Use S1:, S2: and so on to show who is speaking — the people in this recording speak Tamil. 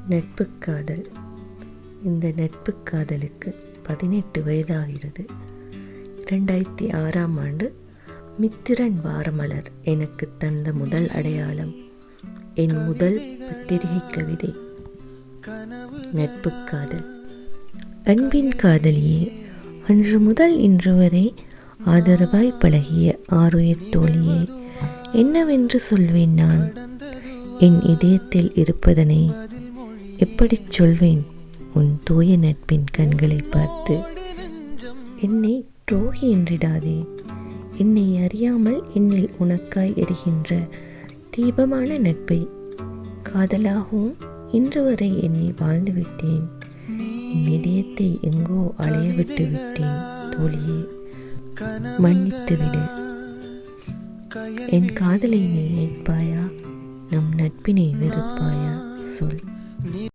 S1: நட்பு காதல். இந்த நட்பு காதலுக்கு 18 வயதாகிறது. 2006ஆம் ஆண்டு மித்திரன் வாரமலர் எனக்கு தந்த முதல் அடையாளம், என் முதல் பத்திரிகை கவிதை. நட்பு காதல். அன்பின் காதலியே, அன்று முதல் இன்று வரை ஆதரவாய் பழகிய ஆருயிர் தோழியே, என்னவென்று சொல்வேன் நான்? என் இதயத்தில் இருப்பதனை எப்படிச் சொல்வேன் உன் தூய நட்பின் கண்களை பார்த்து? என்னை துரோகி என்றிடாதே. என்னை அறியாமல் என்னில் உனக்காய் எரிகின்ற தீபமான நட்பை காதலாகவும் இன்று வரை எண்ணி வாழ்ந்து விட்டேன். என் இதயத்தை எங்கோ அலைய விட்டு விட்டேன் தோழியே, மன்னித்து விடு. என் காதலை நீ ஏற்பாயா? நம் நட்பினை வெறுப்பாயா? சொல்.